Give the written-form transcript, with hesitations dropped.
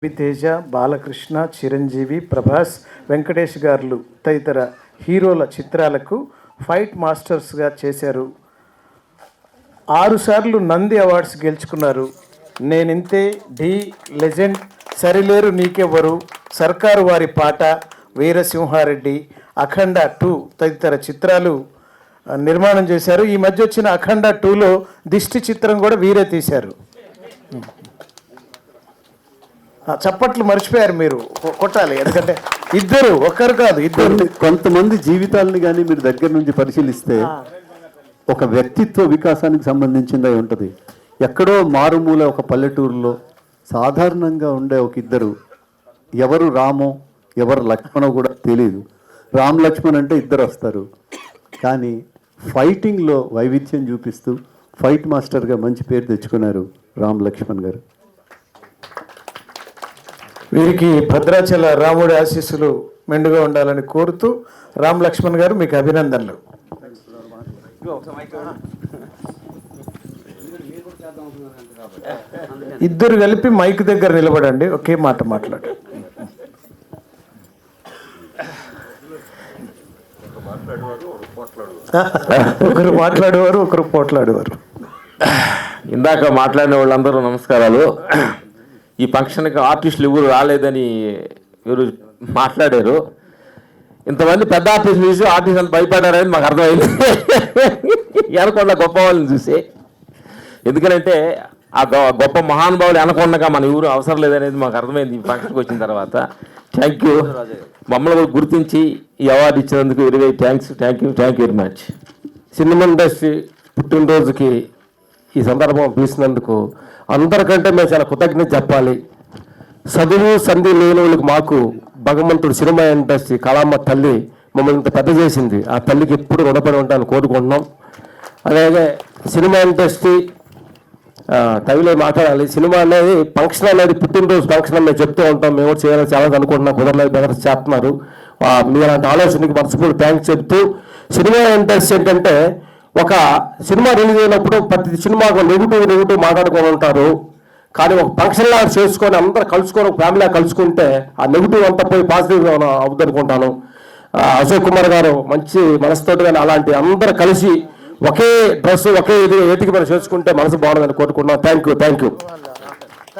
తేజ, బాలకృష్ణ, చిరంజీవి, ప్రభాస్, వెంకటేష్ గారు తదితర హీరోల చిత్రాలకు ఫైట్ మాస్టర్స్గా చేశారు. 6 సార్లు నంది అవార్డ్స్ గెలుచుకున్నారు. నేనింతే, ఢీ, లెజెండ్, సరిలేరు నీకెవ్వరు, సర్కారు వారి పాట, వీరసింహారెడ్డి, అఖండ 2 తదితర చిత్రాలు నిర్మాణం చేశారు. ఈ మధ్య వచ్చిన అఖండ 2లో దిష్టి చిత్రం కూడా వీరే తీశారు. చప్పట్లు మర్చిపోయారు, మీరు కొట్టాలి. ఎందుకంటే ఇద్దరు, ఒక్కరు కాదు, ఇద్దరు. కొంతమంది జీవితాలని కానీ మీరు దగ్గర నుంచి పరిశీలిస్తే ఒక వ్యక్తిత్వ వికాసానికి సంబంధించిందై ఉంటుంది. ఎక్కడో మారుమూల ఒక పల్లెటూరులో సాధారణంగా ఉండే ఒక ఇద్దరు, ఎవరు రామో ఎవరు లక్ష్మణో కూడా తెలియదు. రామ్ లక్ష్మణ్ అంటే ఇద్దరు వస్తారు, కానీ ఫైటింగ్లో వైవిధ్యం చూపిస్తూ ఫైట్ మాస్టర్గా మంచి పేరు తెచ్చుకున్నారు రామ్ లక్ష్మణ్ గారు. వీరికి భద్రాచల రాముడి ఆశీస్సులు మెండుగా ఉండాలని కోరుతూ రామ్ లక్ష్మణ్ గారు మీకు అభినందనలు. ఇద్దరు కలిపి మైక్ దగ్గర నిలబడండి, ఒకే మాట మాట్లాడు. ఒకరు మాట్లాడేవారు, ఒకరు పోట్లాడేవారు. ఇందాక మాట్లాడిన వాళ్ళందరూ నమస్కారాలు. ఈ ఫంక్షన్కి ఆర్టిస్టులు ఎవరు రాలేదని ఎవరు మాట్లాడారు. ఇంతమంది పెద్ద ఆర్టిస్టులు చూసి ఆర్టిస్టులు భయపడారని మాకు అర్థమైంది ఎనకొండ గొప్ప వాళ్ళని చూసి. ఎందుకంటే ఆ గొప్ప మహానుభావులు ఎనకొండగా మన ఎవరు అవసరం లేదనేది మాకు అర్థమైంది ఈ ఫంక్షన్కి వచ్చిన తర్వాత. Thank you. మమ్మల్ని గుర్తించి ఈ అవార్డు ఇచ్చినందుకు very very thank you very much. Cinema industry పుట్టినరోజుకి ఈ సందర్భం పిలిచినందుకు అందరికంటే మేము చాలా కృతజ్ఞత చెప్పాలి. చదువు సంధి లేని వాళ్ళకి మాకు భగవంతుడు సినిమా ఇండస్ట్రీ కళామ్మ తల్లి మమ్మల్ని ఇంత పెద్ద చేసింది. ఆ తల్లికి ఎప్పుడు రుణపడి ఉంటాను కోరుకుంటున్నాం. అలాగే సినిమా ఇండస్ట్రీ తవిలో మాట్లాడాలి. సినిమా అనేది ఫంక్షన్ అనేది పుట్టినరోజు ఫంక్షన్ అని మేము చెప్తూ ఉంటాం. మేము కూడా చేయాలని చాలా అనుకుంటున్నాం, కుదరలేదు, బెదర్స్ చేస్తున్నారు. మీరు అలాంటి ఆలోచనకి మనస్ఫూర్తి థ్యాంక్స్ చెప్తూ, సినిమా ఇండస్ట్రీ ఏంటంటే ఒక సినిమా రిలీజ్ అయినప్పుడు ప్రతి సినిమాకు నెగిటివ్ మాట్లాడుకొని ఉంటారు. కానీ ఒక ఫంక్షన్ లాగా చేసుకొని అందరూ కలుసుకొని ఒక ఫ్యామిలీ కలుసుకుంటే ఆ నెగిటివ్ అంతా పోయి పాజిటివ్ అవుతుంది అనుకుంటాను. అశోక్ కుమార్ గారు మంచి మనసుతోటి కానీ అలాంటి అందరూ కలిసి ఒకే డ్రెస్ ఒకే ఇది ఏటికి మనం చేసుకుంటే మనసు బాగుంటుందని కోరుకుంటున్నాం. Thank you.